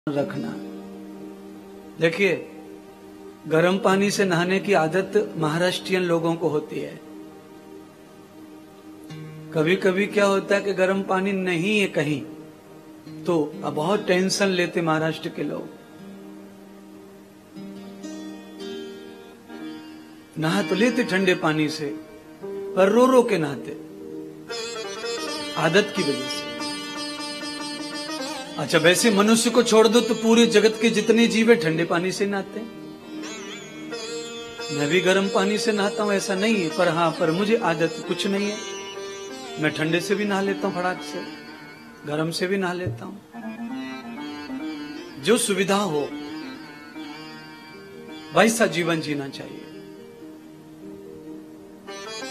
रखना। देखिए, गर्म पानी से नहाने की आदत महाराष्ट्रियन लोगों को होती है। कभी कभी क्या होता है कि गर्म पानी नहीं है कहीं, तो बहुत टेंशन लेते महाराष्ट्र के लोग। नहा तो लेते ठंडे पानी से, पर रो रो के नहाते, आदत की वजह से। अच्छा, वैसे मनुष्य को छोड़ दो तो पूरे जगत के जितने जीव है ठंडे पानी से नहाते हैं। मैं भी गर्म पानी से नहाता हूं, ऐसा नहीं है, पर हाँ, पर मुझे आदत कुछ नहीं है। मैं ठंडे से भी नहा लेता हूं, फटाक से, गर्म से भी नहा लेता हूं, जो सुविधा हो वैसा जीवन जीना चाहिए।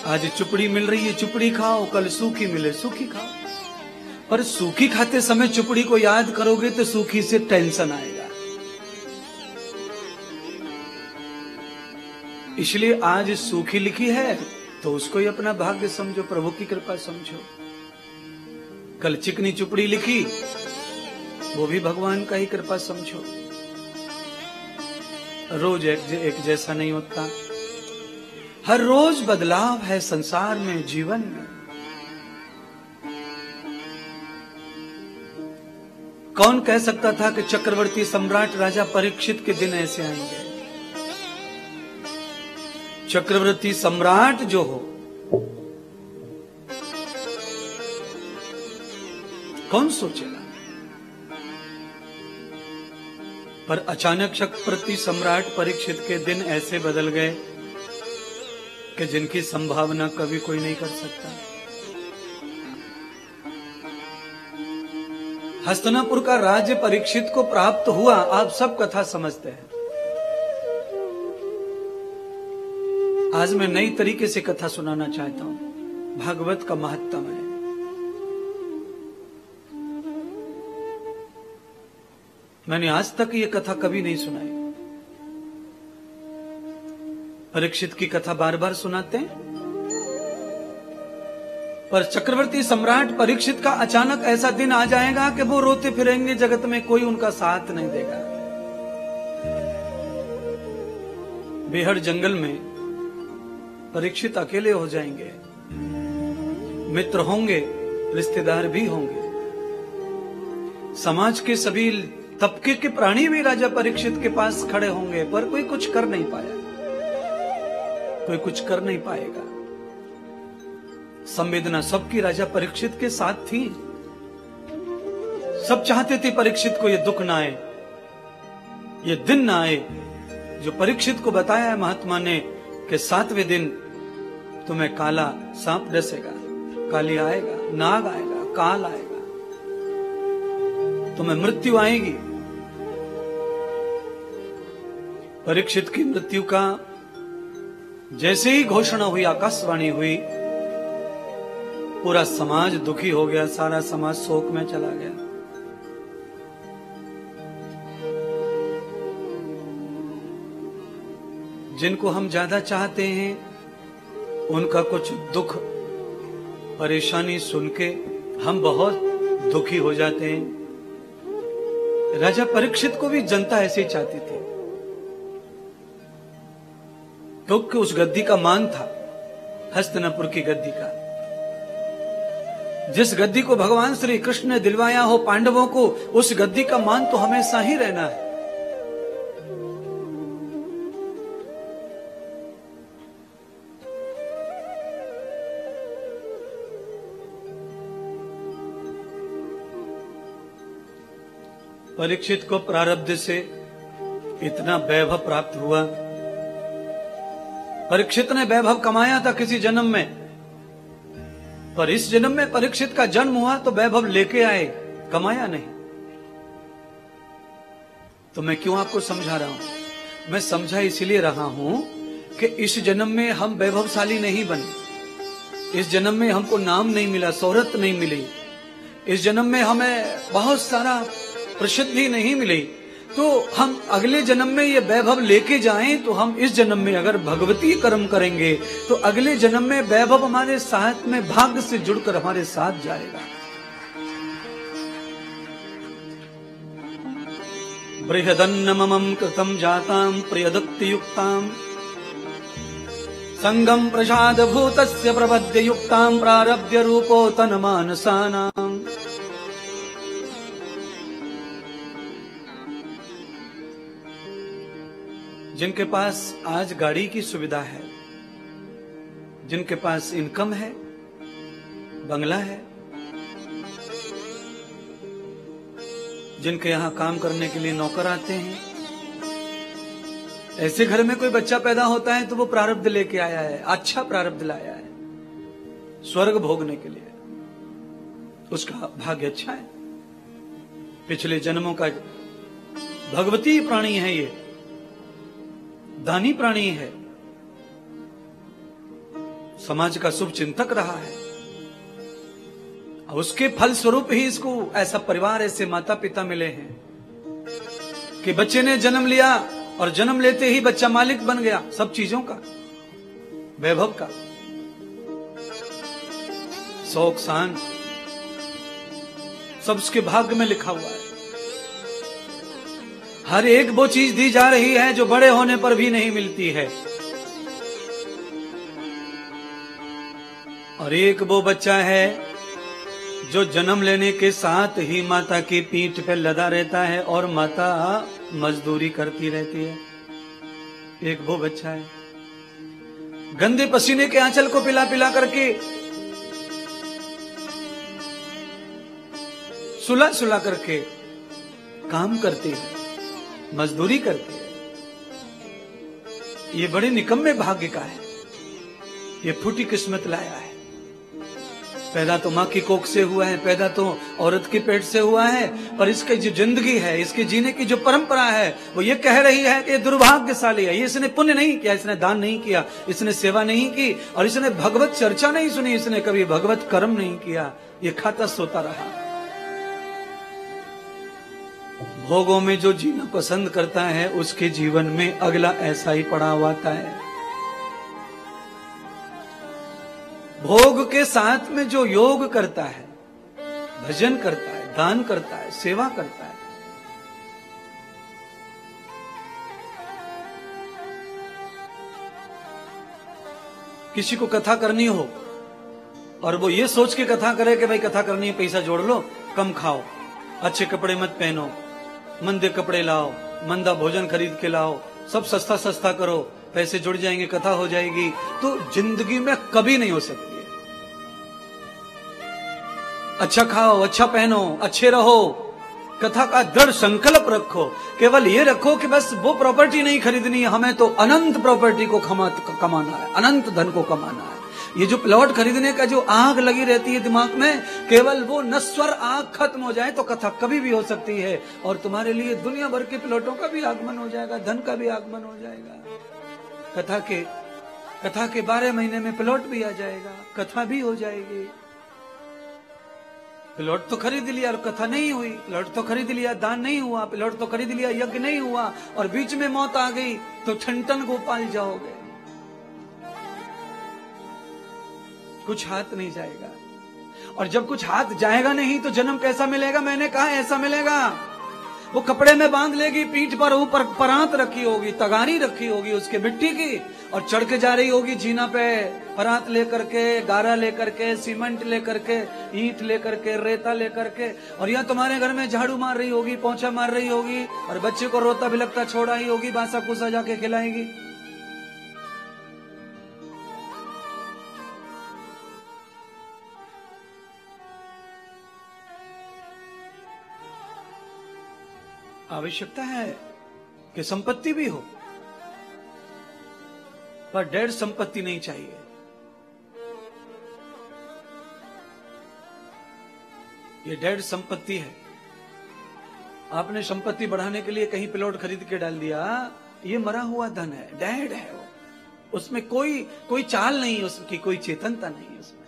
आज चुपड़ी मिल रही है, चुपड़ी खाओ, कल सूखी मिले सूखी खाओ, पर सूखी खाते समय चुपड़ी को याद करोगे तो सूखी से टेंशन आएगा। इसलिए आज सूखी लिखी है तो उसको ही अपना भाग्य समझो, प्रभु की कृपा समझो। कल चिकनी चुपड़ी लिखी, वो भी भगवान का ही कृपा समझो। रोज एक जैसा नहीं होता, हर रोज बदलाव है संसार में, जीवन में। कौन कह सकता था कि चक्रवर्ती सम्राट राजा परीक्षित के दिन ऐसे आएंगे? चक्रवर्ती सम्राट जो हो, कौन सोचेगा? पर अचानक चक्रवर्ती सम्राट परीक्षित के दिन ऐसे बदल गए कि जिनकी संभावना कभी कोई नहीं कर सकता। हस्तिनापुर का राज्य परीक्षित को प्राप्त हुआ, आप सब कथा समझते हैं। आज मैं नई तरीके से कथा सुनाना चाहता हूं। भागवत का महत्व है। मैंने आज तक ये कथा कभी नहीं सुनाई। परीक्षित की कथा बार बार सुनाते हैं, पर चक्रवर्ती सम्राट परीक्षित का अचानक ऐसा दिन आ जाएगा कि वो रोते फिरेंगे, जगत में कोई उनका साथ नहीं देगा। बेहद जंगल में परीक्षित अकेले हो जाएंगे। मित्र होंगे, रिश्तेदार भी होंगे, समाज के सभी तबके के प्राणी भी राजा परीक्षित के पास खड़े होंगे, पर कोई कुछ कर नहीं पाया, कोई कुछ कर नहीं पाएगा। संवेदना सबकी राजा परीक्षित के साथ थी। सब चाहते थे परीक्षित को ये दुख ना आए, ये दिन ना आए, जो परीक्षित को बताया है महात्मा ने कि 7वें दिन तुम्हें काला सांप डसेगा, काली आएगा, नाग आएगा, काल आएगा, तुम्हें मृत्यु आएगी। परीक्षित की मृत्यु का जैसे ही घोषणा हुई, आकाशवाणी हुई, पूरा समाज दुखी हो गया, सारा समाज शोक में चला गया। जिनको हम ज्यादा चाहते हैं उनका कुछ दुख परेशानी सुन के हम बहुत दुखी हो जाते हैं। राजा परीक्षित को भी जनता ऐसे चाहती थी, क्योंकि उस गद्दी का मान था, हस्तिनापुर की गद्दी का। जिस गद्दी को भगवान श्री कृष्ण ने दिलवाया हो पांडवों को, उस गद्दी का मान तो हमेशा ही रहना है। परीक्षित को प्रारब्ध से इतना वैभव प्राप्त हुआ। परीक्षित ने वैभव कमाया था किसी जन्म में, पर इस जन्म में परीक्षित का जन्म हुआ तो वैभव लेके आए, कमाया नहीं। तो मैं क्यों आपको समझा रहा हूं? मैं समझा इसलिए रहा हूं कि इस जन्म में हम वैभवशाली नहीं बने, इस जन्म में हमको नाम नहीं मिला, शोहरत नहीं मिली, इस जन्म में हमें बहुत सारा प्रसिद्धि नहीं मिली, तो हम अगले जन्म में ये वैभव लेके जाएं, तो हम इस जन्म में अगर भगवती कर्म करेंगे तो अगले जन्म में वैभव हमारे साथ में भाग्य से जुड़कर हमारे साथ जाएगा। बृहदन्न ममं कृतं जातां प्रियदत्ति युक्तां संगम प्रसाद भूतस्य प्रपद्य युक्तां प्रारब्ध्य रूपोतन मानसानां। जिनके पास आज गाड़ी की सुविधा है, जिनके पास इनकम है, बंगला है, जिनके यहां काम करने के लिए नौकर आते हैं, ऐसे घर में कोई बच्चा पैदा होता है तो वो प्रारब्ध लेके आया है, अच्छा प्रारब्ध लाया है स्वर्ग भोगने के लिए, उसका भाग्य अच्छा है। पिछले जन्मों का भगवती प्राणी है, ये दानी प्राणी है, समाज का शुभ चिंतक रहा है, उसके फल स्वरूप ही इसको ऐसा परिवार, ऐसे माता पिता मिले हैं कि बच्चे ने जन्म लिया और जन्म लेते ही बच्चा मालिक बन गया सब चीजों का, वैभव का, शौक शान सब उसके भाग्य में लिखा हुआ है। हर एक वो चीज दी जा रही है जो बड़े होने पर भी नहीं मिलती है, और एक वो बच्चा है जो जन्म लेने के साथ ही माता की पीठ पे लदा रहता है और माता मजदूरी करती रहती है। एक वो बच्चा है गंदे पसीने के आंचल को पिला पिला करके, सुला सुला करके काम करती है, मजदूरी करती है। ये बड़े निकम्मे भाग्य का है, ये फूटी किस्मत लाया है। पैदा तो मां की कोख से हुआ है, पैदा तो औरत के पेट से हुआ है, पर इसकी जो जिंदगी है, इसके जीने की जो परंपरा है, वो ये कह रही है कि दुर्भाग्यशाली है, ये इसने पुण्य नहीं किया, इसने दान नहीं किया, इसने सेवा नहीं की, और इसने भगवत चर्चा नहीं सुनी, इसने कभी भगवत कर्म नहीं किया, ये खाता सोता रहा। भोगों में जो जीना पसंद करता है उसके जीवन में अगला ऐसा ही पड़ाव आता है। भोग के साथ में जो योग करता है, भजन करता है, दान करता है, सेवा करता है, किसी को कथा करनी हो और वो ये सोच के कथा करे कि भाई कथा करनी है, पैसा जोड़ लो, कम खाओ, अच्छे कपड़े मत पहनो, मंदे कपड़े लाओ, मंदा भोजन खरीद के लाओ, सब सस्ता सस्ता करो, पैसे जुड़ जाएंगे, कथा हो जाएगी, तो जिंदगी में कभी नहीं हो सकती है। अच्छा खाओ, अच्छा पहनो, अच्छे रहो, कथा का दृढ़ संकल्प रखो, केवल ये रखो कि बस वो प्रॉपर्टी नहीं खरीदनी है, हमें तो अनंत प्रॉपर्टी को कमाना है, अनंत धन को कमाना है। ये जो प्लॉट खरीदने का जो आग लगी रहती है दिमाग में, केवल वो नश्वर आग खत्म हो जाए तो कथा कभी भी हो सकती है, और तुम्हारे लिए दुनिया भर के प्लॉटों का भी आगमन हो जाएगा, धन का भी आगमन हो जाएगा। कथा के 12 महीने में प्लॉट भी आ जाएगा, कथा भी हो जाएगी। प्लॉट तो खरीद लिया और कथा नहीं हुई, प्लॉट तो खरीद लिया, दान नहीं हुआ, प्लॉट तो खरीद लिया, यज्ञ नहीं हुआ, और बीच में मौत आ गई तो ठन गोपाल जाओगे, कुछ हाथ नहीं जाएगा। और जब कुछ हाथ जाएगा नहीं तो जन्म कैसा मिलेगा? मैंने कहा ऐसा मिलेगा, वो कपड़े में बांध लेगी, पीठ पर ऊपर परात रखी होगी, तगारी रखी होगी उसके मिट्टी की, और चढ़ के जा रही होगी जीना पे, परात लेकर के, गारा लेकर के, सीमेंट लेकर के, ईंट लेकर के, रेता लेकर के, और यह तुम्हारे घर में झाड़ू मार रही होगी, पोंछा मार रही होगी, और बच्चे को रोता बिलकता छोड़ा ही होगी, बासा कुसा जाके खिलाएगी। आवश्यकता है कि संपत्ति भी हो, पर डेढ़ संपत्ति नहीं चाहिए। ये डेढ़ संपत्ति है। आपने संपत्ति बढ़ाने के लिए कहीं प्लॉट खरीद के डाल दिया, ये मरा हुआ धन है, डेड है वो, उसमें कोई चाल नहीं, उसकी कोई चेतनता नहीं, उसमें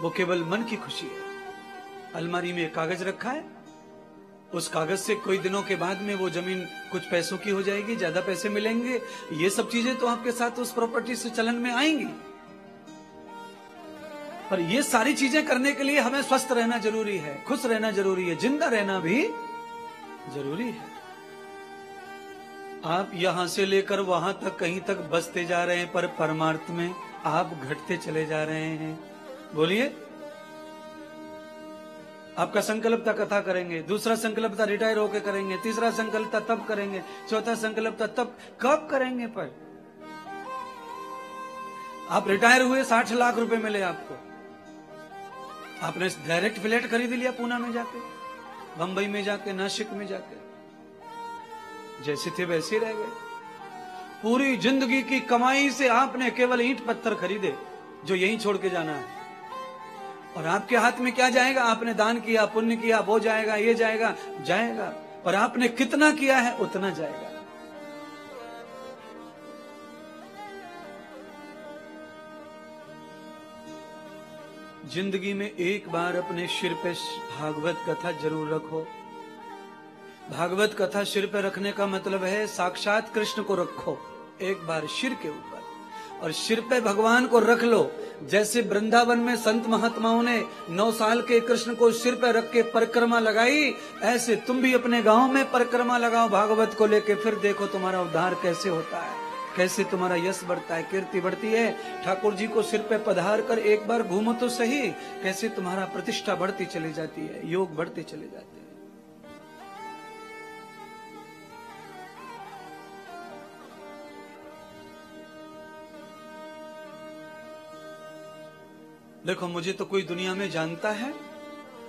वो केवल मन की खुशी है। अलमारी में कागज रखा है, उस कागज से कोई दिनों के बाद में वो जमीन कुछ पैसों की हो जाएगी, ज्यादा पैसे मिलेंगे, ये सब चीजें तो आपके साथ उस प्रॉपर्टी से चलन में आएंगी। पर ये सारी चीजें करने के लिए हमें स्वस्थ रहना जरूरी है, खुश रहना जरूरी है, जिंदा रहना भी जरूरी है। आप यहां से लेकर वहां तक कहीं तक बसते जा रहे हैं, पर परमार्थ में आप घटते चले जा रहे हैं। बोलिए। आपका संकल्प था कथा करेंगे, दूसरा संकल्प था रिटायर होकर करेंगे, तीसरा संकल्प था तब करेंगे, चौथा संकल्प था तब कब करेंगे। पर आप रिटायर हुए, 60 लाख रुपए मिले आपको, आपने डायरेक्ट फ्लैट खरीद लिया पूना में जाके, बंबई में जाके, नासिक में जाके, जैसे थे वैसे रह गए। पूरी जिंदगी की कमाई से आपने केवल ईंट पत्थर खरीदे जो यहीं छोड़ के जाना है, और आपके हाथ में क्या जाएगा? आपने दान किया, पुण्य किया, वो जाएगा, ये जाएगा, जाएगा, पर आपने कितना किया है उतना जाएगा। जिंदगी में एक बार अपने सिर पे भागवत कथा जरूर रखो। भागवत कथा सिर पे रखने का मतलब है साक्षात कृष्ण को रखो एक बार सिर के ऊपर, और सिर पे भगवान को रख लो। जैसे वृंदावन में संत महात्माओं ने 9 साल के कृष्ण को सिर पे रख के परिक्रमा लगाई, ऐसे तुम भी अपने गांव में परिक्रमा लगाओ भागवत को लेके, फिर देखो तुम्हारा उद्धार कैसे होता है, कैसे तुम्हारा यश बढ़ता है, कीर्ति बढ़ती है। ठाकुर जी को सिर पे पधार कर एक बार घूमो तो सही, कैसे तुम्हारा प्रतिष्ठा बढ़ती चली जाती है, योग बढ़ते चले जाते हैं। देखो, मुझे तो कोई दुनिया में जानता है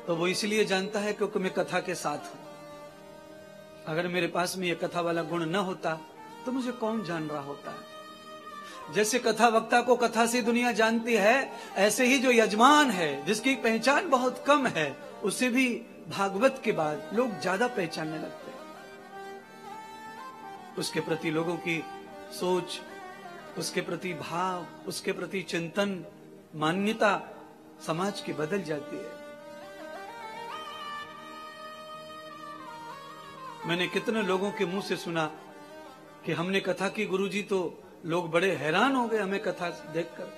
तो वो इसलिए जानता है क्योंकि मैं कथा के साथ हूं। अगर मेरे पास में ये कथा वाला गुण न होता तो मुझे कौन जान रहा होता है। जैसे कथा वक्ता को कथा से दुनिया जानती है, ऐसे ही जो यजमान है जिसकी पहचान बहुत कम है, उसे भी भागवत के बाद लोग ज्यादा पहचानने लगते हैं। उसके प्रति लोगों की सोच, उसके प्रति भाव, उसके प्रति चिंतन, मान्यता समाज की बदल जाती है। मैंने कितने लोगों के मुंह से सुना कि हमने कथा की गुरुजी, तो लोग बड़े हैरान हो गए हमें कथा देखकर।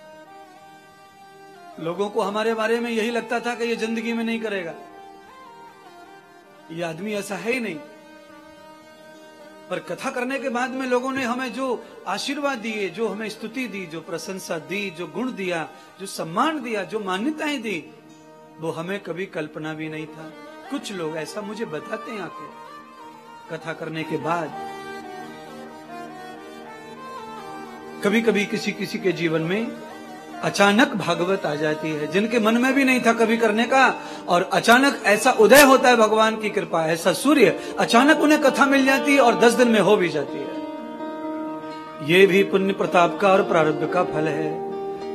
लोगों को हमारे बारे में यही लगता था कि ये जिंदगी में नहीं करेगा, ये आदमी ऐसा है ही नहीं। पर कथा करने के बाद में लोगों ने हमें जो आशीर्वाद दिए, जो हमें स्तुति दी, जो प्रशंसा दी, जो गुण दिया, जो सम्मान दिया, जो मान्यताएं दी, वो हमें कभी कल्पना भी नहीं था। कुछ लोग ऐसा मुझे बताते हैं आके कथा करने के बाद। कभी कभी किसी किसी के जीवन में अचानक भागवत आ जाती है, जिनके मन में भी नहीं था कभी करने का, और अचानक ऐसा उदय होता है भगवान की कृपा, ऐसा सूर्य, अचानक उन्हें कथा मिल जाती है और 10 दिन में हो भी जाती है। ये भी पुण्य प्रताप का और प्रारब्ध का फल है।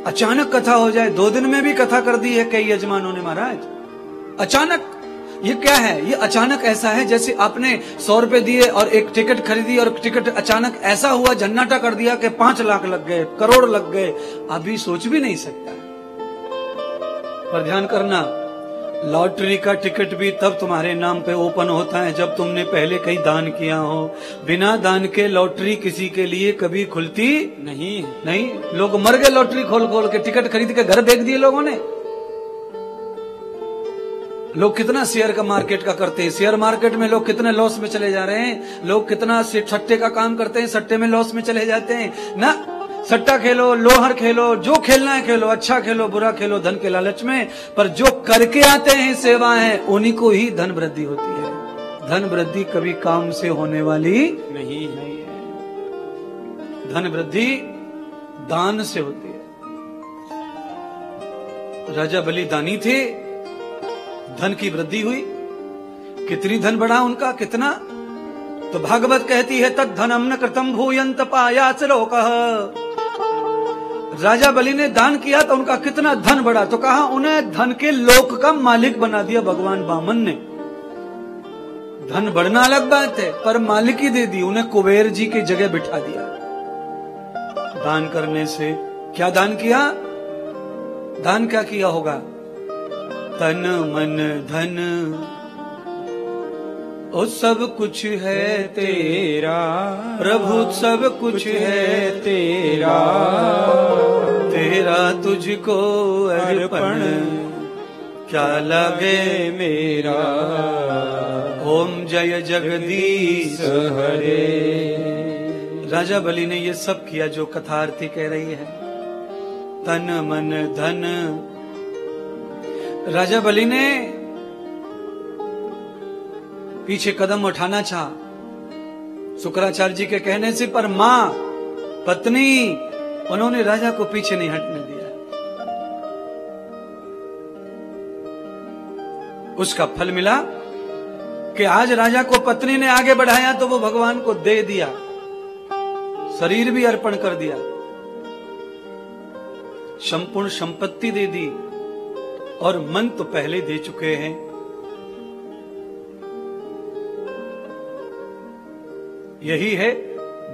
अचानक कथा हो जाए, 2 दिन में भी कथा कर दी है कई यजमानों ने महाराज। अचानक ये क्या है? ये अचानक ऐसा है जैसे आपने 100 रुपए दिए और एक टिकट खरीदी, और टिकट अचानक ऐसा हुआ, झन्नाटा कर दिया कि 5 लाख लग गए, करोड़ लग गए, अभी सोच भी नहीं सकता। पर ध्यान करना, लॉटरी का टिकट भी तब तुम्हारे नाम पे ओपन होता है जब तुमने पहले कहीं दान किया हो। बिना दान के लॉटरी किसी के लिए कभी खुलती नहीं। लोग मर गए लॉटरी खोल खोल के, टिकट खरीद के घर बेच दिए लोगों ने। लोग कितना शेयर का मार्केट का करते हैं, शेयर मार्केट में लोग कितने लॉस में चले जा रहे हैं। लोग कितना सट्टे का काम करते हैं, सट्टे में लॉस में चले जाते हैं ना। सट्टा खेलो, लोहर खेलो, जो खेलना है खेलो, अच्छा खेलो, बुरा खेलो, धन के लालच में, पर जो करके आते हैं सेवाएं, उन्हीं को ही धन वृद्धि होती है। धन वृद्धि कभी काम से होने वाली नहीं है। धन वृद्धि दान से होती है। राजा बलि दानी थे, धन की वृद्धि हुई। कितनी धन बढ़ा उनका, कितना? तो भागवत कहती है तद धनम न कृतम भूयंत पायाच लोकः। राजा बलि ने दान किया तो उनका कितना धन बढ़ा, तो कहा उन्हें धन के लोक का मालिक बना दिया भगवान वामन ने। धन बढ़ना अलग बात है, पर मालिकी दे दी, उन्हें कुबेर जी की जगह बिठा दिया। दान करने से क्या दान किया? दान क्या किया होगा? तन मन धन ओ सब कुछ है तेरा, प्रभु सब कुछ है तेरा। तेरा तुझको अर्पण क्या लगे मेरा। ओम जय जगदीश हरे। राजा बलि ने ये सब किया जो कथार्थी कह रही है, तन मन धन। राजा बलि ने पीछे कदम उठाना चाहा शुक्राचार्य जी के कहने से, पर मां पत्नी उन्होंने राजा को पीछे नहीं हटने दिया। उसका फल मिला कि आज राजा को पत्नी ने आगे बढ़ाया तो वो भगवान को दे दिया, शरीर भी अर्पण कर दिया, संपूर्ण संपत्ति दे दी, और मन तो पहले दे चुके हैं। यही है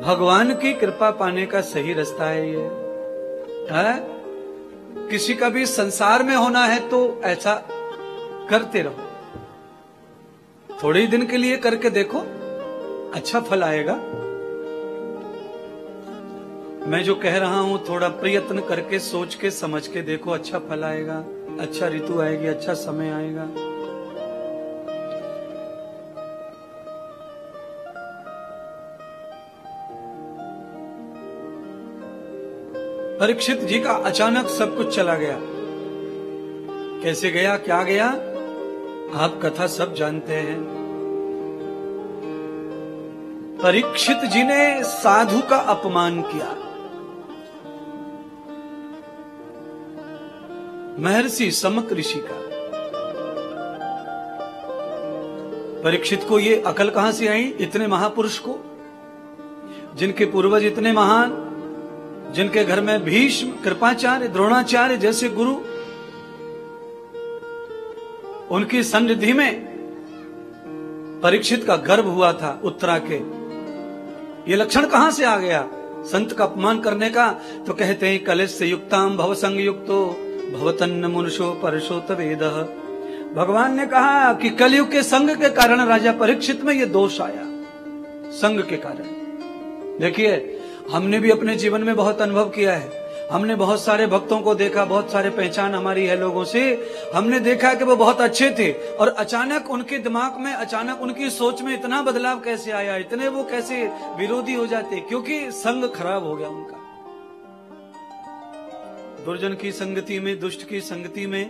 भगवान की कृपा पाने का सही रास्ता है। ये है किसी का भी संसार में होना है तो ऐसा करते रहो, थोड़े दिन के लिए करके देखो, अच्छा फल आएगा। मैं जो कह रहा हूं थोड़ा प्रयत्न करके सोच के समझ के देखो, अच्छा फल आएगा, अच्छा ऋतु आएगी, अच्छा समय आएगा। परीक्षित जी का अचानक सब कुछ चला गया। कैसे गया, क्या गया, आप कथा सब जानते हैं। परीक्षित जी ने साधु का अपमान किया। महर्षि समक ऋषि का। परीक्षित को ये अकल कहां से आई? इतने महापुरुष को, जिनके पूर्वज इतने महान, जिनके घर में भीष्म, कृपाचार्य, द्रोणाचार्य जैसे गुरु, उनकी सन्निधि में परीक्षित का गर्भ हुआ था उत्तरा के। ये लक्षण कहां से आ गया संत का अपमान करने का? तो कहते हैं कलेश से युक्ताम भव संग युक्तो भवतन्न मुनुषो परशोत वेदः। भगवान ने कहा कि कलयुग के संग के कारण राजा परीक्षित में ये दोष आया, संग के कारण। देखिए, हमने भी अपने जीवन में बहुत अनुभव किया है। हमने बहुत सारे भक्तों को देखा, बहुत सारे पहचान हमारी है लोगों से। हमने देखा कि वो बहुत अच्छे थे और अचानक उनके दिमाग में, अचानक उनकी सोच में इतना बदलाव कैसे आया, इतने वो कैसे विरोधी हो जाते, क्योंकि संग खराब हो गया उनका। दुर्जन की संगति में, दुष्ट की संगति में,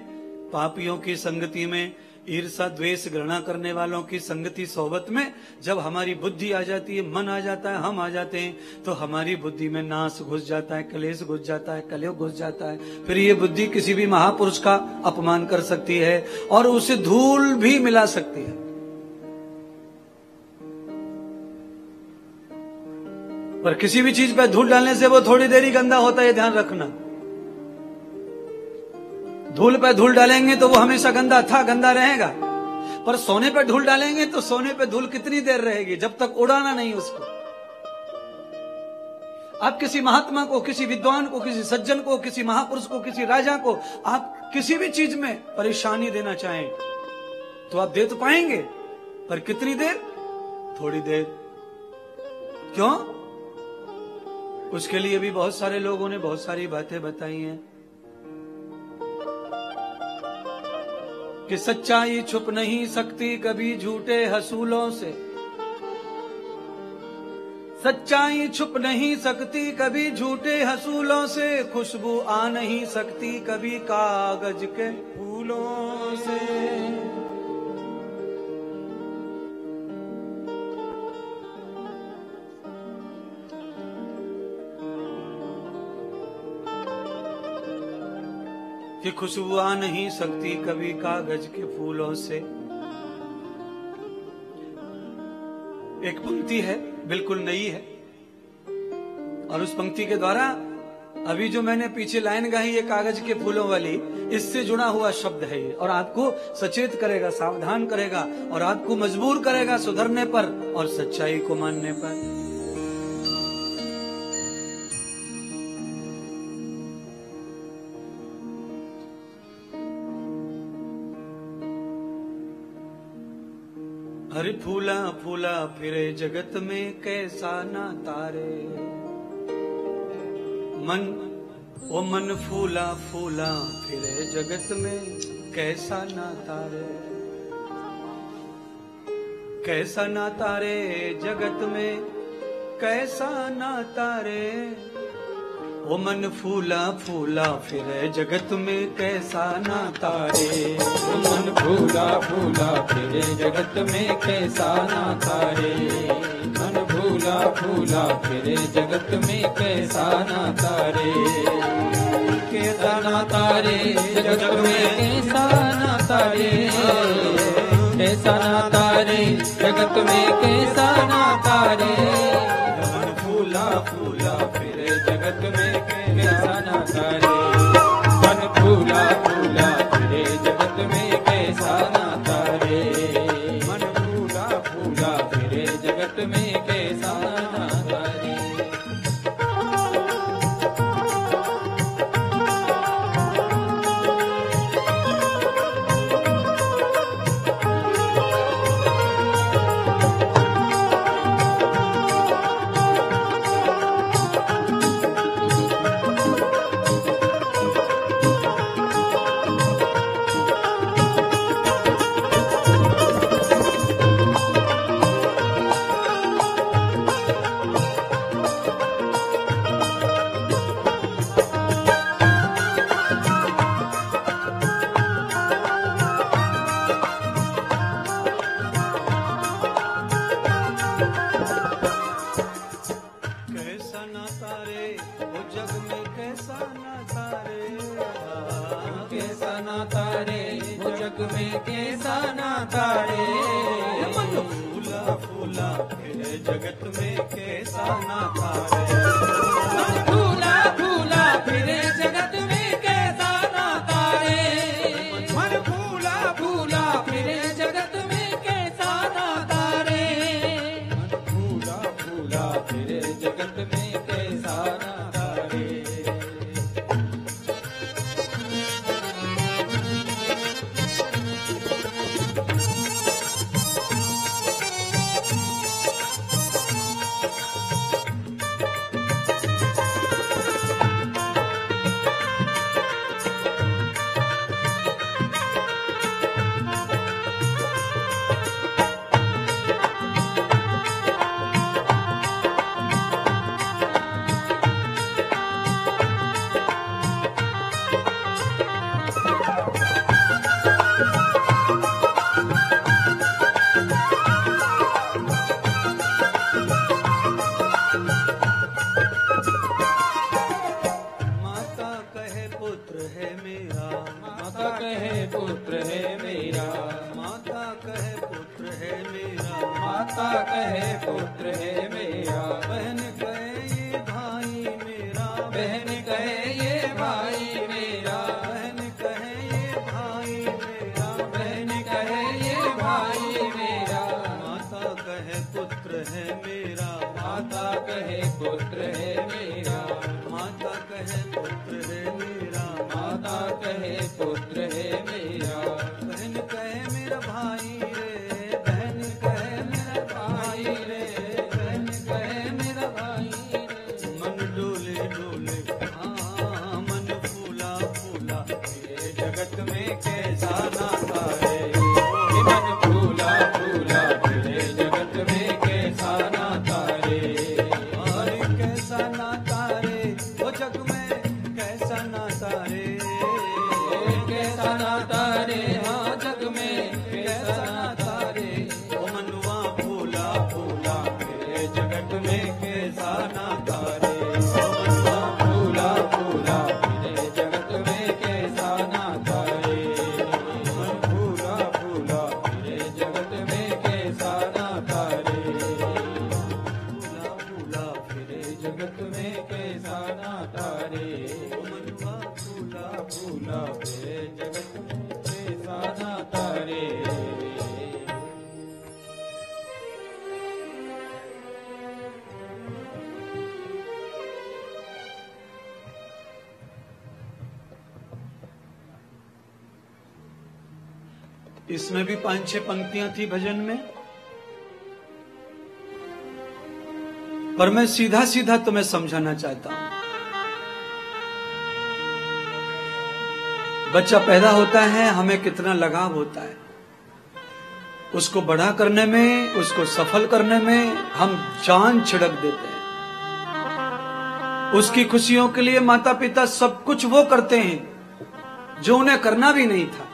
पापियों की संगति में, ईर्षा द्वेष घृणा करने वालों की संगति सोबत में जब हमारी बुद्धि आ जाती है, मन आ जाता है, हम आ जाते हैं, तो हमारी बुद्धि में नाश घुस जाता है, कलेश घुस जाता है, कलयुग घुस जाता है। फिर ये बुद्धि किसी भी महापुरुष का अपमान कर सकती है और उसे धूल भी मिला सकती है। पर किसी भी चीज पर धूल डालने से वो थोड़ी देर ही गंदा होता है, ध्यान रखना। धूल पे धूल डालेंगे तो वो हमेशा गंदा था, गंदा रहेगा। पर सोने पे धूल डालेंगे तो सोने पे धूल कितनी देर रहेगी, जब तक उड़ाना नहीं उसको। आप किसी महात्मा को, किसी विद्वान को, किसी सज्जन को, किसी महापुरुष को, किसी राजा को आप किसी भी चीज में परेशानी देना चाहें तो आप दे तो पाएंगे, पर कितनी देर? थोड़ी देर। क्यों? उसके लिए भी बहुत सारे लोगों ने बहुत सारी बातें बताई हैं कि सच्चाई छुप नहीं सकती कभी झूठे हसूलों से, सच्चाई छुप नहीं सकती कभी झूठे हसूलों से, खुशबू आ नहीं सकती कभी कागज के फूलों से। कि खुशबू आ नहीं सकती कभी कागज के फूलों से। एक पंक्ति है, बिल्कुल नई है, और उस पंक्ति के द्वारा अभी जो मैंने पीछे लाइन गाई ये कागज के फूलों वाली, इससे जुड़ा हुआ शब्द है ये, और आपको सचेत करेगा, सावधान करेगा, और आपको मजबूर करेगा सुधरने पर और सच्चाई को मानने पर। हरि फूला फूला फिरे जगत में कैसा ना तारे, मन ओ मन फूला फूला फिरे जगत में कैसा नाता रे, कैसा नाता रे जगत में कैसा नाता रे। ओ मन फूला फूला फिरे जगत में कैसा नाता रे, ओ मन फूला फूला फिरे जगत में कैसा नाता रे, मन फूला फूला फिरे जगत में कैसा नाता रे, कैसा नाता रे जगत में कैसा नाता रे, कैसा नाता रे जगत में कैसा नाता रे, मन फूला फूला फिरे जगत में कैसा नाता रे, मन फूला फूला फिरे जगत में कैसा नाता रे, मन फूला फूला फिरे जगत में कैसा नाता रे। इसमें भी 5-6 पंक्तियां थी भजन में, पर मैं सीधा सीधा तुम्हें समझाना चाहता हूं। बच्चा पैदा होता है, हमें कितना लगाव होता है उसको बड़ा करने में, उसको सफल करने में हम जान छिड़क देते हैं। उसकी खुशियों के लिए माता पिता सब कुछ वो करते हैं जो उन्हें करना भी नहीं था।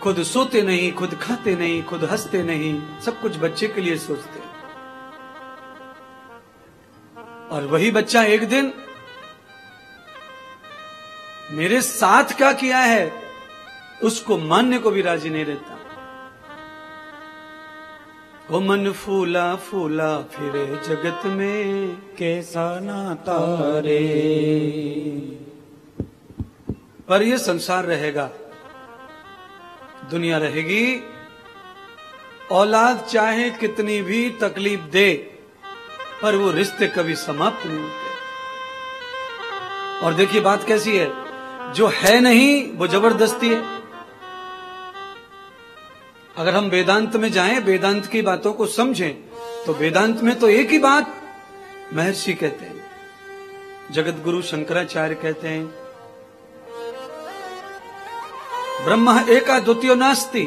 खुद सोते नहीं, खुद खाते नहीं, खुद हंसते नहीं, सब कुछ बच्चे के लिए सोचते हैं। और वही बच्चा एक दिन मेरे साथ क्या किया है उसको मानने को भी राजी नहीं रहता। वो मन फूला फूला फिरे जगत में कैसा नाता रे। पर ये संसार रहेगा, दुनिया रहेगी, औलाद चाहे कितनी भी तकलीफ दे पर वो रिश्ते कभी समाप्त नहीं होते। और देखिए बात कैसी है, जो है नहीं वो जबरदस्ती है। अगर हम वेदांत में जाएं, वेदांत की बातों को समझें, तो वेदांत में तो एक ही बात महर्षि कहते हैं, जगत गुरु शंकराचार्य कहते हैं, ब्रह्म एका द्वितीयो नास्ति।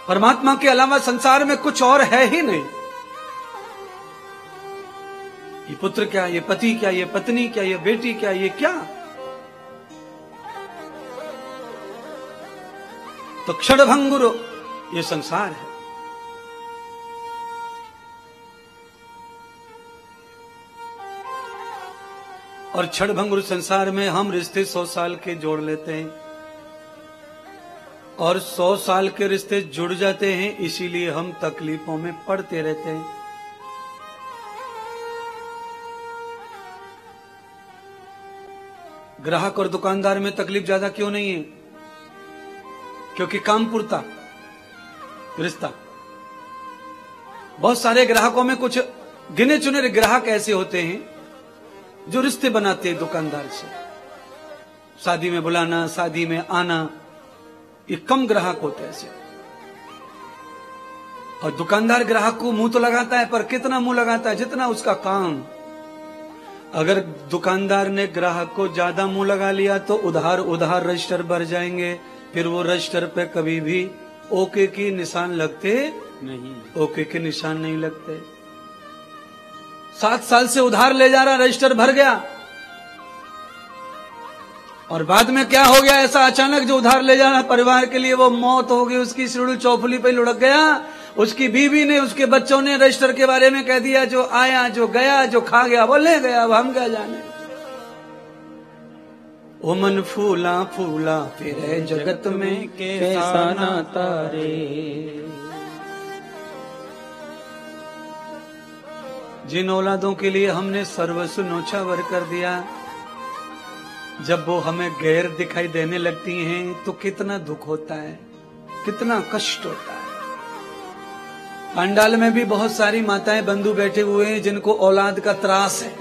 परमात्मा के अलावा संसार में कुछ और है ही नहीं। ये पुत्र क्या, ये पति क्या, ये पत्नी क्या, ये बेटी क्या, ये क्या? तो क्षणभंगुर ये संसार है। और क्षणभंगुर संसार में हम रिश्ते 100 साल के जोड़ लेते हैं और 100 साल के रिश्ते जुड़ जाते हैं, इसीलिए हम तकलीफों में पड़ते रहते हैं। ग्राहक और दुकानदार में तकलीफ ज्यादा क्यों नहीं है? क्योंकि काम पूर्ता रिश्ता। बहुत सारे ग्राहकों में कुछ गिने चुने ग्राहक ऐसे होते हैं जो रिश्ते बनाते हैं दुकानदार से, शादी में बुलाना, शादी में आना, ये कम ग्राहक होते हैं ऐसे। और दुकानदार ग्राहक को मुंह तो लगाता है, पर कितना मुंह लगाता है? जितना उसका काम। अगर दुकानदार ने ग्राहक को ज्यादा मुंह लगा लिया तो उधार उधार रजिस्टर भर जाएंगे, फिर वो रजिस्टर पे कभी भी ओके की निशान लगते नहीं, ओके के निशान नहीं लगते। 7 साल से उधार ले जा रहा, रजिस्टर भर गया और बाद में क्या हो गया ऐसा अचानक, जो उधार ले जा रहा परिवार के लिए वो मौत हो गई, उसकी सिरुल चौफुली पे लुढ़क गया, उसकी बीवी ने, उसके बच्चों ने रजिस्टर के बारे में कह दिया, जो आया, जो गया, जो खा गया वो ले गया, अब हम क्या जाने। ओ मन फूला फूला फिरे जगत में कैसा नाता रे। जिन औलादों के लिए हमने सर्वस्व न्योछावर कर दिया, जब वो हमें गैर दिखाई देने लगती हैं तो कितना दुख होता है, कितना कष्ट होता है। पंडाल में भी बहुत सारी माताएं बंधु बैठे हुए हैं जिनको औलाद का त्रास है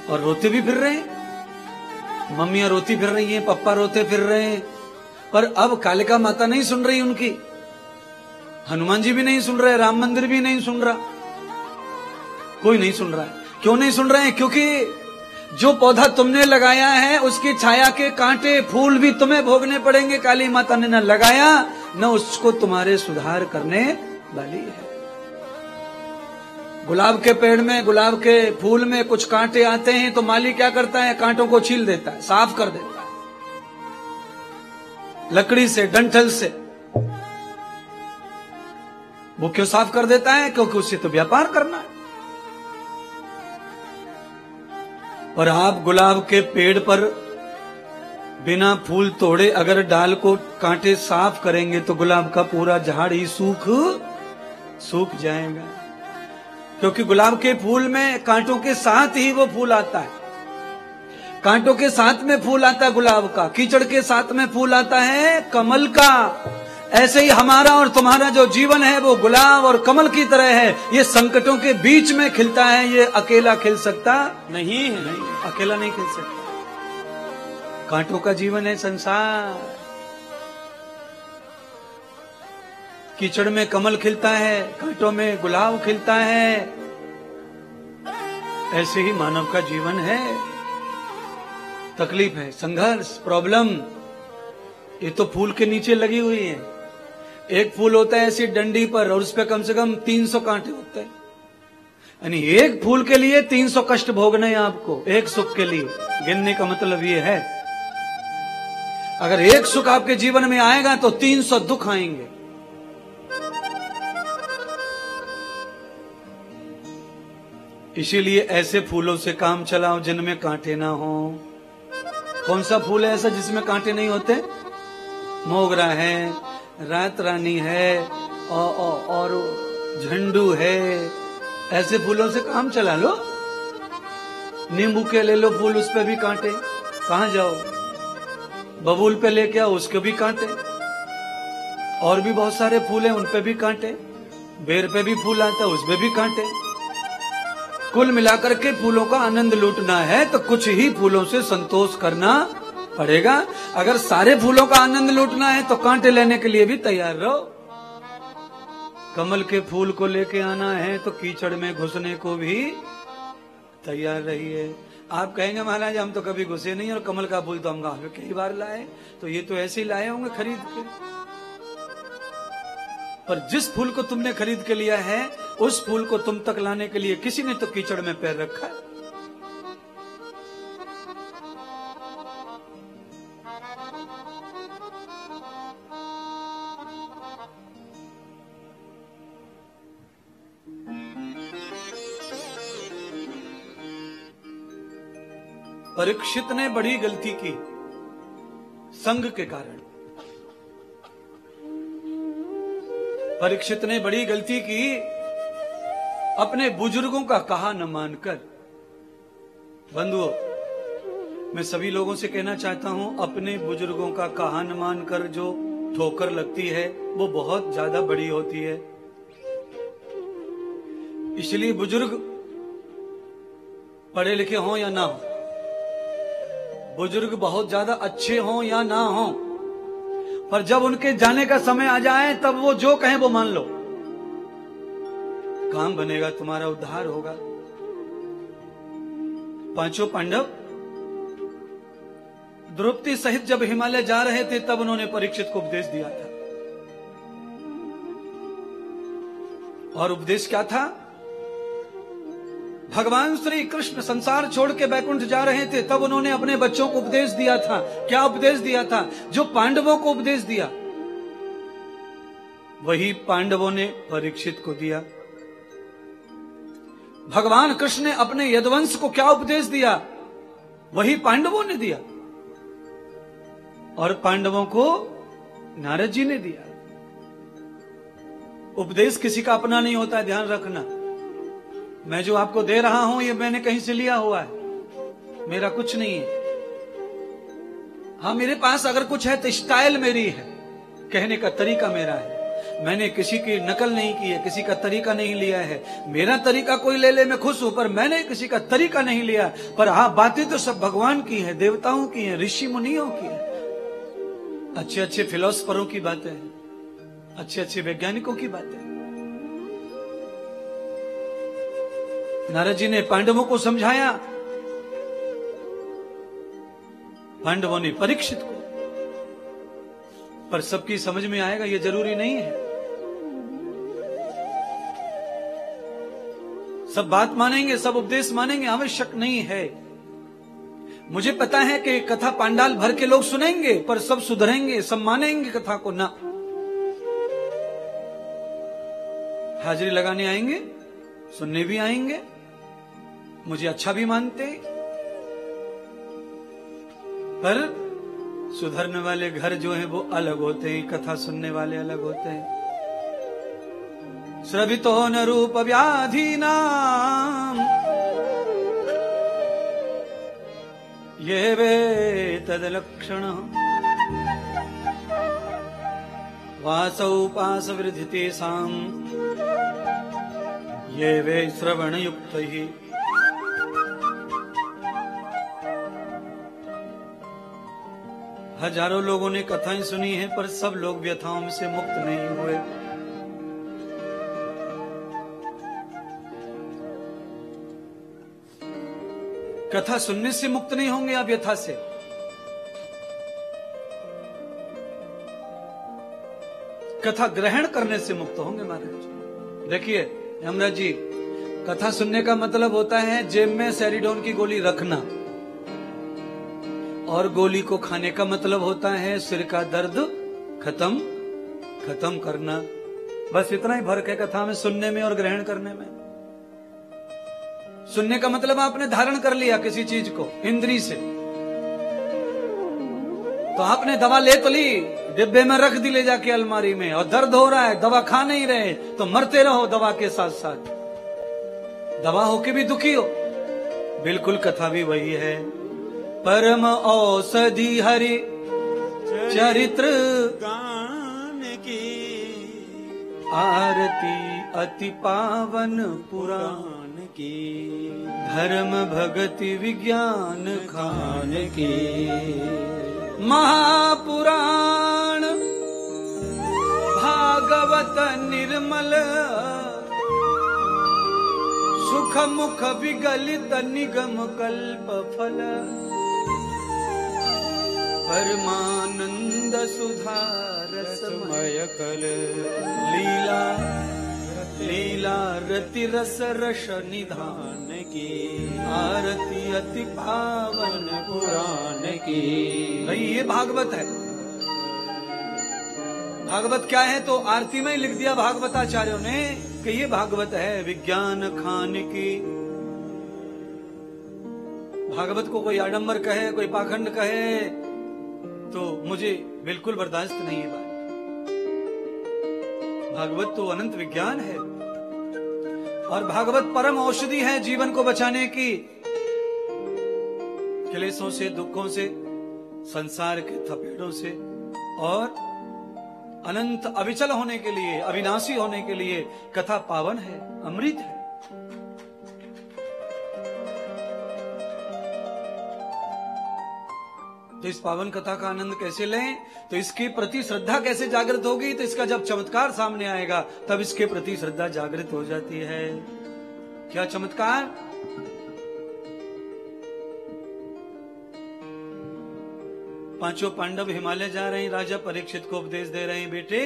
और रोते भी फिर रहे हैं। मम्मियां रोती फिर रही हैं, पापा रोते फिर रहे हैं, पर अब कालिका माता नहीं सुन रही उनकी, हनुमान जी भी नहीं सुन रहे, राम मंदिर भी नहीं सुन रहा, कोई नहीं सुन रहा है। क्यों नहीं सुन रहे हैं? क्योंकि जो पौधा तुमने लगाया है उसकी छाया के कांटे फूल भी तुम्हें भोगने पड़ेंगे। काली माता ने न लगाया न उसको तुम्हारे सुधार करने वाली है। गुलाब के पेड़ में, गुलाब के फूल में कुछ कांटे आते हैं तो माली क्या करता है? कांटों को छील देता है, साफ कर देता है लकड़ी से, डंठल से। वो क्यों साफ कर देता है? क्योंकि उससे तो व्यापार करना है। और आप गुलाब के पेड़ पर बिना फूल तोड़े अगर डाल को कांटे साफ करेंगे तो गुलाब का पूरा झाड़ ही सूख जाएगा, क्योंकि गुलाब के फूल में कांटों के साथ ही वो फूल आता है। कांटों के साथ में फूल आता है गुलाब का, कीचड़ के साथ में फूल आता है कमल का। ऐसे ही हमारा और तुम्हारा जो जीवन है वो गुलाब और कमल की तरह है। ये संकटों के बीच में खिलता है, ये अकेला खिल सकता नहीं है, नहीं, अकेला नहीं खिल सकता। कांटों का जीवन है संसार। कीचड़ में कमल खिलता है, कांटों में गुलाब खिलता है। ऐसे ही मानव का जीवन है। तकलीफ है, संघर्ष, प्रॉब्लम, ये तो फूल के नीचे लगी हुई है। एक फूल होता है ऐसी डंडी पर और उस पर कम से कम 300 कांटे होते हैं। यानी एक फूल के लिए 300 कष्ट भोगने हैं आपको, एक सुख के लिए। गिनने का मतलब ये है, अगर एक सुख आपके जीवन में आएगा तो 300 दुख आएंगे। इसीलिए ऐसे फूलों से काम चलाओ जिनमें कांटे ना हो। कौन सा फूल है ऐसा जिसमें कांटे नहीं होते? मोगरा है, रात रानी है और झंडू है। ऐसे फूलों से काम चला लो। नींबू के ले लो फूल, उस पे भी कांटे, कहां जाओ। बबूल पे लेके आओ, उसके भी कांटे। और भी बहुत सारे फूल हैं, उन पे भी कांटे। बेर पे भी फूल आता है, उस पे भी कांटे। कुल मिलाकर के फूलों का आनंद लूटना है तो कुछ ही फूलों से संतोष करना पड़ेगा। अगर सारे फूलों का आनंद लूटना है तो कांटे लेने के लिए भी तैयार रहो। कमल के फूल को लेके आना है तो कीचड़ में घुसने को भी तैयार रहिए। आप कहेंगे महाराज हम तो कभी घुसे नहीं और कमल का फूल तो हम गांव में कई बार लाए, तो ये तो ऐसे ही लाए होंगे खरीद के। पर जिस फूल को तुमने खरीद के लिया है उस फूल को तुम तक लाने के लिए किसी ने तो कीचड़ में पैर रखा है। परीक्षित ने बड़ी गलती की संग के कारण। परीक्षित ने बड़ी गलती की अपने बुजुर्गों का कहा न मानकर। बंधुओं, मैं सभी लोगों से कहना चाहता हूं, अपने बुजुर्गों का कहा न मानकर जो ठोकर लगती है वो बहुत ज्यादा बड़ी होती है। इसलिए बुजुर्ग पढ़े लिखे हों या ना हो, बुजुर्ग बहुत ज्यादा अच्छे हों या ना हों, पर जब उनके जाने का समय आ जाए तब वो जो कहें वो मान लो। काम बनेगा, तुम्हारा उद्धार होगा। पांचों पांडव द्रौपदी सहित जब हिमालय जा रहे थे तब उन्होंने परीक्षित को उपदेश दिया था। और उपदेश क्या था? भगवान श्री कृष्ण संसार छोड़ के बैकुंठ जा रहे थे तब उन्होंने अपने बच्चों को उपदेश दिया था। क्या उपदेश दिया था? जो पांडवों को उपदेश दिया वही पांडवों ने परीक्षित को दिया। भगवान कृष्ण ने अपने यदुवंश को क्या उपदेश दिया वही पांडवों ने दिया, और पांडवों को नारद जी ने दिया। उपदेश किसी का अपना नहीं होता है, ध्यान रखना। मैं जो आपको दे रहा हूं ये मैंने कहीं से लिया हुआ है, मेरा कुछ नहीं है। हाँ, मेरे पास अगर कुछ है तो स्टाइल मेरी है, कहने का तरीका मेरा है। मैंने किसी की नकल नहीं की है, किसी का तरीका नहीं लिया है। मेरा तरीका कोई ले ले मैं खुश हूं, पर मैंने किसी का तरीका नहीं लिया। पर हाँ, बातें तो सब भगवान की है, देवताओं की है, ऋषि मुनियों की है। अच्छे अच्छे फिलोसफरों की बातें हैं, अच्छे अच्छे वैज्ञानिकों की बातें। नारद जी ने पांडवों को समझाया, पांडवों ने परीक्षित को। पर सबकी समझ में आएगा ये जरूरी नहीं है। सब बात मानेंगे, सब उपदेश मानेंगे, आवश्यक नहीं है। मुझे पता है कि कथा पांडाल भर के लोग सुनेंगे पर सब सुधरेंगे, सब मानेंगे कथा को ना। हाजिरी लगाने आएंगे, सुनने भी आएंगे, मुझे अच्छा भी मानते, पर सुधरने वाले घर जो है वो अलग होते हैं, कथा सुनने वाले अलग होते हैं। श्रवितो न रूप व्याधीनाम ये वे तद लक्षण वासौ पास वृद्धि साम ये वे श्रवण युक्त ही। हजारों लोगों ने कथाएं सुनी हैं पर सब लोग व्यथाओं से मुक्त नहीं हुए। कथा सुनने से मुक्त नहीं होंगे आप, यथा से। कथा ग्रहण करने से मुक्त होंगे महाराज। देखिए यमराज जी, कथा सुनने का मतलब होता है जेब में सेरिडोन की गोली रखना, और गोली को खाने का मतलब होता है सिर का दर्द खत्म करना। बस इतना ही फर्क है कथा में सुनने में और ग्रहण करने में। सुनने का मतलब आपने धारण कर लिया किसी चीज को इंद्री से, तो आपने दवा ले तो ली, डिब्बे में रख दी ले जाके अलमारी में, और दर्द हो रहा है, दवा खा नहीं रहे तो मरते रहो दवा के साथ साथ, दवा होके भी दुखी हो। बिल्कुल कथा भी वही है। परम औषधि हरि चरित्र गान की, आरती अति पावन पुराण की, धर्म भगति विज्ञान खान की, महापुराण भागवत निर्मल, सुख मुख विगलित निगम कल्प फल, परमानंद सुधार रसमय कल, लीला रति रस रस निधान की, आरती अति पावन पुराण की। भाई ये भागवत है। भागवत क्या है तो आरती में ही लिख दिया भागवताचार्यों ने कि ये भागवत है विज्ञान खान की। भागवत को कोई आडंबर कहे, कोई पाखंड कहे तो मुझे बिल्कुल बर्दाश्त नहीं है बात। भागवत तो अनंत विज्ञान है, और भागवत परम औषधि है जीवन को बचाने की, क्लेशों से, दुखों से, संसार के थपेड़ों से, और अनंत अविचल होने के लिए, अविनाशी होने के लिए कथा पावन है, अमृत है। तो इस पावन कथा का आनंद कैसे लें, तो इसके प्रति श्रद्धा कैसे जागृत होगी, तो इसका जब चमत्कार सामने आएगा तब इसके प्रति श्रद्धा जागृत हो जाती है। क्या चमत्कार? पांचों पांडव हिमालय जा रहे हैं, राजा परीक्षित को उपदेश दे रहे हैं, बेटे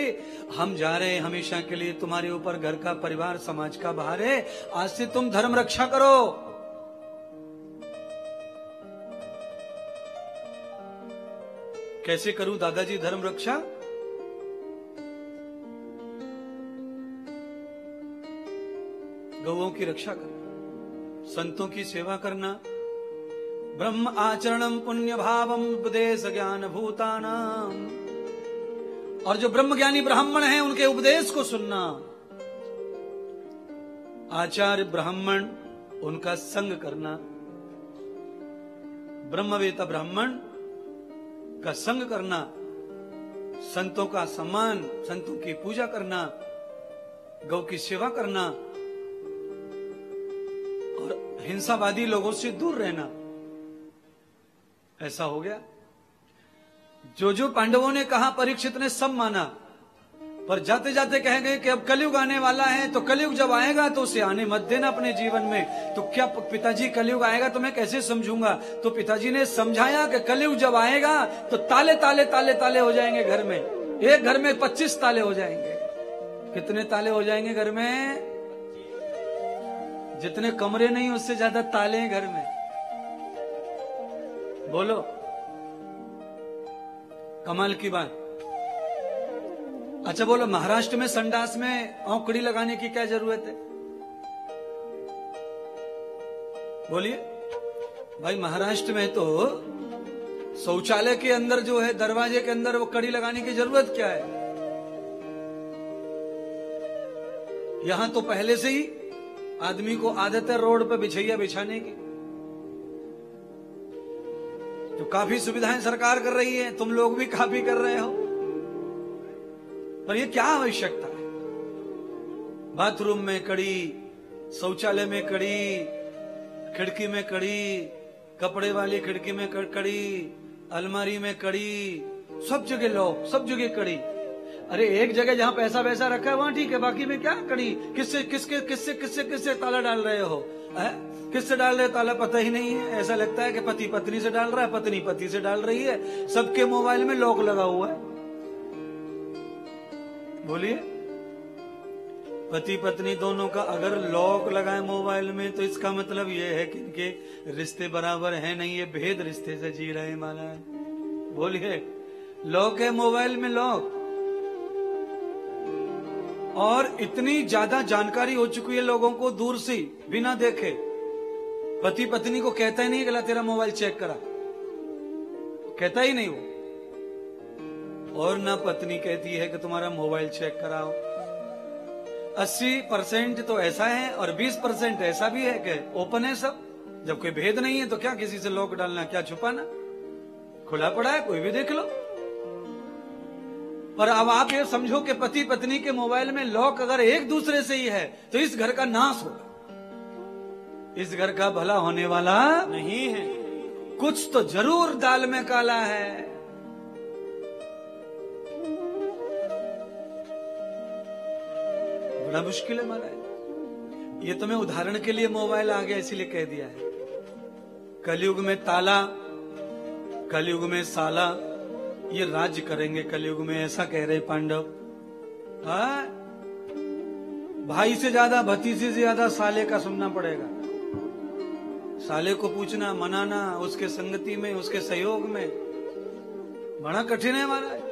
हम जा रहे हैं हमेशा के लिए, तुम्हारे ऊपर घर का, परिवार, समाज का भार है, आज से तुम धर्म रक्षा करो। कैसे करूं दादाजी धर्म रक्षा? गौओं की रक्षा करना, संतों की सेवा करना, ब्रह्म आचरणम पुण्य भावम उपदेश ज्ञान भूतानाम, और जो ब्रह्म ज्ञानी ब्राह्मण हैं उनके उपदेश को सुनना, आचार्य ब्राह्मण उनका संग करना, ब्रह्मवेता ब्राह्मण का संग करना, संतों का सम्मान, संतों की पूजा करना, गौ की सेवा करना, और हिंसावादी लोगों से दूर रहना। ऐसा हो गया। जो जो पांडवों ने कहा परीक्षित ने सब माना, पर जाते जाते कह गए कि अब कलयुग आने वाला है, तो कलयुग जब आएगा तो उसे आने मत देना अपने जीवन में। तो क्या पिताजी कलयुग आएगा तो मैं कैसे समझूंगा? तो पिताजी ने समझाया कि कलयुग जब आएगा तो ताले ताले ताले ताले हो जाएंगे घर में, एक घर में 25 ताले हो जाएंगे। कितने ताले हो जाएंगे घर में? जितने कमरे नहीं उससे ज्यादा ताले हैं घर में। बोलो, कमाल की बात। अच्छा बोलो, महाराष्ट्र में संडास में औंकड़ी लगाने की क्या जरूरत है? बोलिए भाई, महाराष्ट्र में तो शौचालय के अंदर जो है, दरवाजे के अंदर वो कड़ी लगाने की जरूरत क्या है? यहां तो पहले से ही आदमी को आदत है रोड पे बिछैया बिछाने की। तो काफी सुविधाएं सरकार कर रही है, तुम लोग भी काफी कर रहे हो, पर ये क्या आवश्यकता है? बाथरूम में कड़ी, शौचालय में कड़ी, खिड़की में कड़ी, कपड़े वाली खिड़की में कड़ी, अलमारी में कड़ी, सब जगह लॉक, सब जगह कड़ी। अरे एक जगह जहां पैसा वैसा रखा है वहां ठीक है, बाकी में क्या कड़ी? किससे किसके किससे किससे किससे ताला डाल रहे हो? किससे डाल रहे ताला पता ही नहीं है। ऐसा लगता है कि पति पत्नी से डाल रहा है, पत्नी पति से डाल रही है। सबके मोबाइल में लॉक लगा हुआ है। बोलिए, पति पत्नी दोनों का अगर लॉक लगाए मोबाइल में तो इसका मतलब ये है कि इनके रिश्ते बराबर है नहीं, ये भेद रिश्ते से जी रहे महाराज। बोलिए, लॉक है मोबाइल में, लॉक। और इतनी ज्यादा जानकारी हो चुकी है लोगों को, दूर से बिना देखे। पति पत्नी को कहता ही नहीं कि तेरा मोबाइल चेक करा, कहता ही नहीं वो। और ना पत्नी कहती है कि तुम्हारा मोबाइल चेक कराओ। 80% तो ऐसा है और 20% ऐसा भी है कि ओपन है सब। जब कोई भेद नहीं है तो क्या किसी से लॉक डालना, क्या छुपाना, खुला पड़ा है, कोई भी देख लो। पर अब आप ये समझो कि पति पत्नी के मोबाइल में लॉक अगर एक दूसरे से ही है तो इस घर का नाश होगा, इस घर का भला होने वाला नहीं है। कुछ तो जरूर दाल में काला है। बड़ा मुश्किल है महाराज। ये तो मैं उदाहरण के लिए मोबाइल आ गया इसीलिए कह दिया है। कलयुग में ताला, कलयुग में साला, ये राज्य करेंगे कलयुग में, ऐसा कह रहे पांडव। हाँ, भाई से ज्यादा, भतीजे से ज्यादा साले का सुनना पड़ेगा। साले को पूछना, मनाना, उसके संगति में, उसके सहयोग में बड़ा कठिन है महाराज।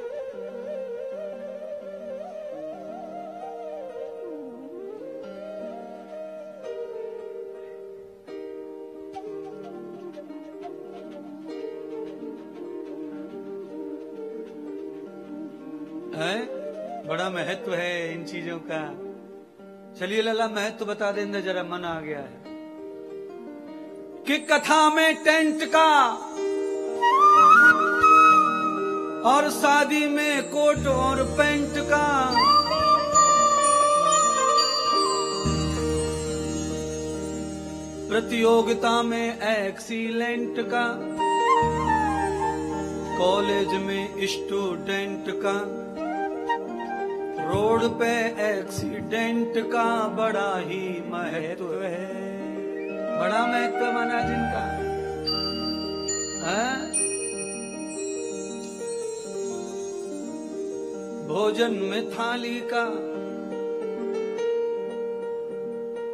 है बड़ा महत्व है इन चीजों का। चलिए लला महत्व बता देंगे जरा, मन आ गया है कि कथा में टेंट का और शादी में कोट और पैंट का, प्रतियोगिता में एक्सीलेंट का, कॉलेज में स्टूडेंट का, रोड पे एक्सीडेंट का बड़ा ही महत्व है। बड़ा महत्व माना जिनका है। भोजन में थाली का,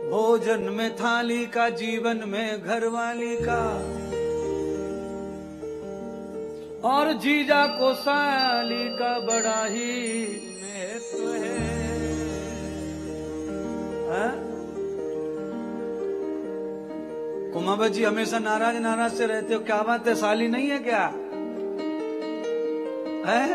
भोजन में थाली का, जीवन में घरवाली का, और जीजा को साली का बड़ा ही महत्व है। कुमावत जी हमेशा नाराज नाराज से रहते हो, क्या बात है, साली नहीं है क्या है?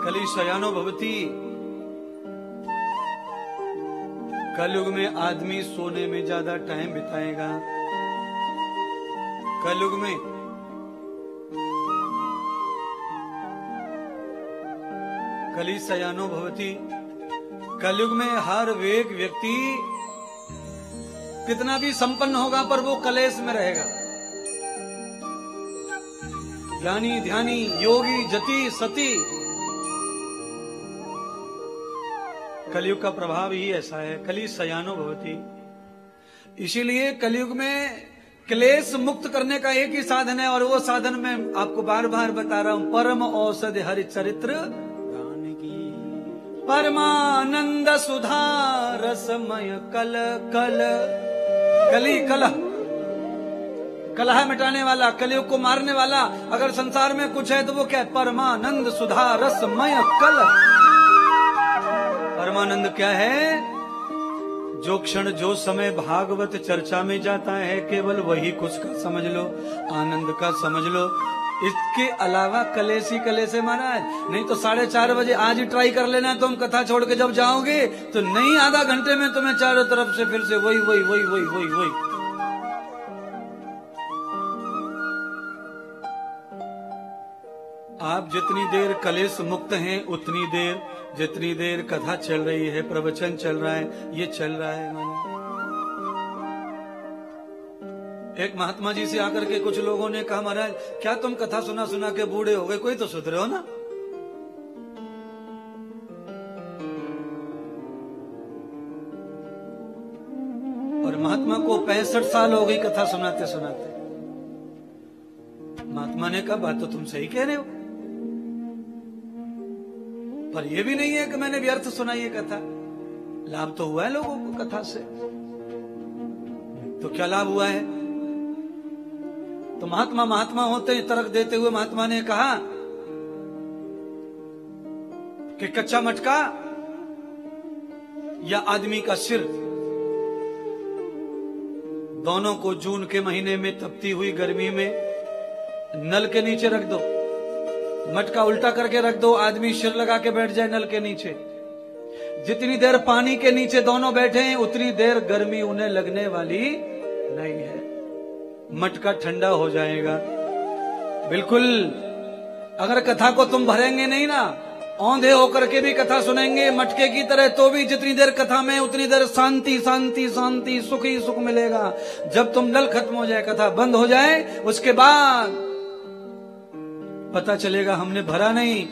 कली शयानो भवती। कलयुग में आदमी सोने में ज्यादा टाइम बिताएगा। कलयुग में कली शयानो भवती। कलयुग में हर एक व्यक्ति कितना भी संपन्न होगा पर वो कलेश में रहेगा। ज्ञानी ध्यानी योगी जति सती, कलयुग का प्रभाव ही ऐसा है। कली शयानो भवती। इसीलिए कलयुग में क्लेश मुक्त करने का एक ही साधन है, और वो साधन मैं आपको बार बार बता रहा हूं, परम औषधि हरि चरित्र गान की। परमानंद सुधा रसमय कल कल। कली कलह, कलह मिटाने वाला, कलयुग को मारने वाला अगर संसार में कुछ है तो वो क्या है? परमानंद सुधा रसमय कल। परमानंद क्या है? जो क्षण जो समय भागवत चर्चा में जाता है केवल वही कुछ का समझ लो, आनंद का समझ लो। इसके अलावा कलेसी कलेसे महाराज, नहीं तो 4:30 बजे आज ही ट्राई कर लेना। तुम कथा छोड़ के जब जाओगे तो नहीं, आधा घंटे में तुम्हें चारों तरफ से फिर से वही वही वही वही वही वही। आप जितनी देर कलेश मुक्त हैं उतनी देर, जितनी देर कथा चल रही है, प्रवचन चल रहा है, ये चल रहा है माना। एक महात्मा जी से आकर के कुछ लोगों ने कहा, महाराज क्या तुम कथा सुना सुना के बूढ़े हो गए, कोई तो सुधरे हो ना। और महात्मा को 65 साल हो गई कथा सुनाते सुनाते। महात्मा ने कहा, बात तो तुम सही कह रहे हो, पर यह भी नहीं है कि मैंने व्यर्थ सुनाई ये कथा। लाभ तो हुआ है लोगों को कथा से। तो क्या लाभ हुआ है? तो महात्मा होते हैं, तर्क देते हुए महात्मा ने कहा कि कच्चा मटका या आदमी का सिर, दोनों को जून के महीने में तपती हुई गर्मी में नल के नीचे रख दो, मटका उल्टा करके रख दो, आदमी सिर लगा के बैठ जाए नल के नीचे। जितनी देर पानी के नीचे दोनों बैठे हैं उतनी देर गर्मी उन्हें लगने वाली नहीं है, मटका ठंडा हो जाएगा। बिल्कुल, अगर कथा को तुम भरेंगे नहीं ना, औंधे होकर के भी कथा सुनेंगे मटके की तरह, तो भी जितनी देर कथा में उतनी देर शांति शांति शांति, सुख ही सुख मिलेगा। जब तुम नल खत्म हो जाए, कथा बंद हो जाए, उसके बाद पता चलेगा हमने भरा नहीं,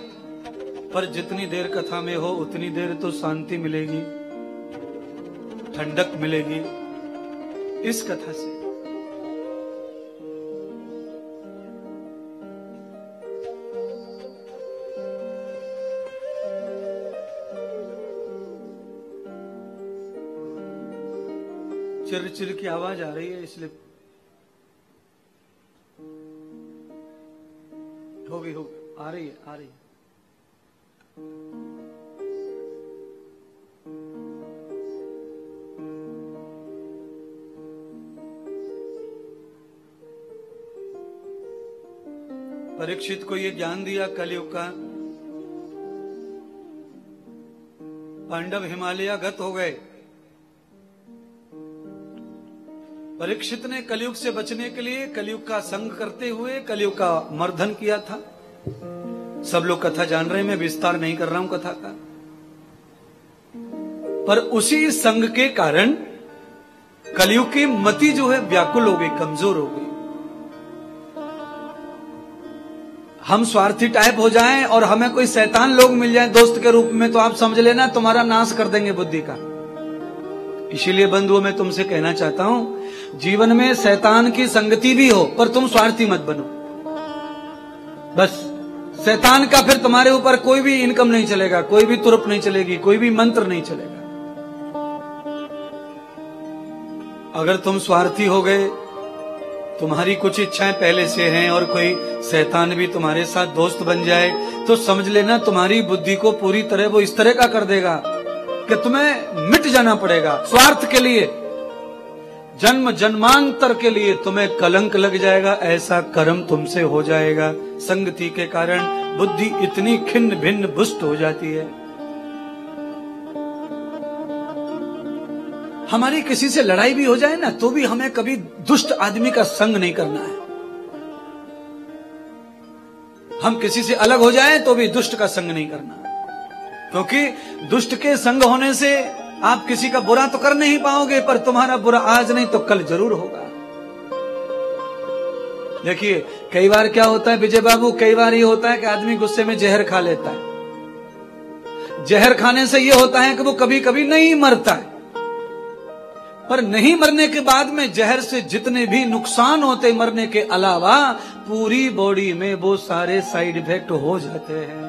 पर जितनी देर कथा में हो उतनी देर तो शांति मिलेगी, ठंडक मिलेगी इस कथा से। चिर चिर की आवाज आ रही है, इसलिए होगी आ रही है। परीक्षित को ये ज्ञान दिया कलयुग का। पांडव हिमालयगत हो गए। परीक्षित ने कलयुग से बचने के लिए कलयुग का संग करते हुए कलयुग का मर्दन किया था। सब लोग कथा जान रहे हैं, मैं विस्तार नहीं कर रहा हूं कथा का। पर उसी संग के कारण कलयुग की मति जो है व्याकुल हो गई, कमजोर हो गई। हम स्वार्थी टाइप हो जाएं और हमें कोई शैतान लोग मिल जाएं दोस्त के रूप में, तो आप समझ लेना तुम्हारा नाश कर देंगे बुद्धि का। इसीलिए बंधुओं, मैं तुमसे कहना चाहता हूं, जीवन में शैतान की संगति भी हो पर तुम स्वार्थी मत बनो। बस शैतान का फिर तुम्हारे ऊपर कोई भी इनकम नहीं चलेगा, कोई भी तुरप नहीं चलेगी, कोई भी मंत्र नहीं चलेगा। अगर तुम स्वार्थी हो गए, तुम्हारी कुछ इच्छाएं पहले से हैं और कोई शैतान भी तुम्हारे साथ दोस्त बन जाए, तो समझ लेना तुम्हारी बुद्धि को पूरी तरह वो इस तरह का कर देगा कि तुम्हें मिट जाना पड़ेगा। स्वार्थ के लिए, जन्म जन्मांतर के लिए तुम्हें कलंक लग जाएगा, ऐसा कर्म तुमसे हो जाएगा। संगति के कारण बुद्धि इतनी खिन्न भिन्न भुष्ट हो जाती है। हमारी किसी से लड़ाई भी हो जाए ना, तो भी हमें कभी दुष्ट आदमी का संग नहीं करना है। हम किसी से अलग हो जाएं तो भी दुष्ट का संग नहीं करना, क्योंकि दुष्ट के संग होने से आप किसी का बुरा तो कर नहीं पाओगे, पर तुम्हारा बुरा आज नहीं तो कल जरूर होगा। देखिए, कई बार क्या होता है विजय बाबू, कई बार ये होता है कि आदमी गुस्से में जहर खा लेता है। जहर खाने से ये होता है कि वो कभी कभी नहीं मरता है, पर नहीं मरने के बाद में जहर से जितने भी नुकसान होते मरने के अलावा, पूरी बॉडी में वो सारे साइड इफेक्ट हो जाते हैं।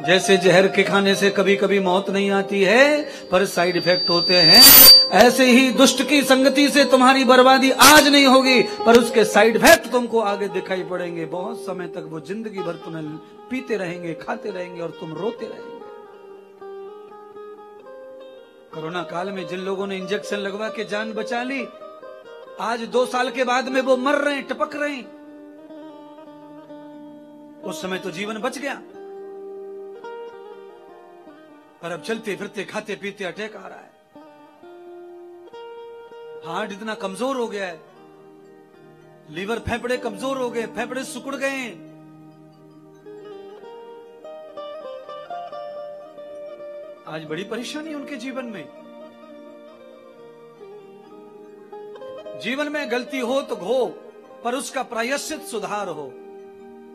जैसे जहर के खाने से कभी कभी मौत नहीं आती है, पर साइड इफेक्ट होते हैं, ऐसे ही दुष्ट की संगति से तुम्हारी बर्बादी आज नहीं होगी, पर उसके साइड इफेक्ट तुमको आगे दिखाई पड़ेंगे। बहुत समय तक वो जिंदगी भर तुम्हें पीते रहेंगे, खाते रहेंगे और तुम रोते रहेंगे। कोरोना काल में जिन लोगों ने इंजेक्शन लगवा के जान बचा ली, आज 2 साल के बाद में वो मर रहे हैं, टपक रहे हैं। उस समय तो जीवन बच गया, पर अब चलते फिरते खाते पीते अटैक आ रहा है। हार्ट इतना कमजोर हो गया है, लीवर फेफड़े कमजोर हो गए, फेफड़े सिकुड़ गए। आज बड़ी परेशानी उनके जीवन में। जीवन में गलती हो तो घो, पर उसका प्रायश्चित सुधार हो।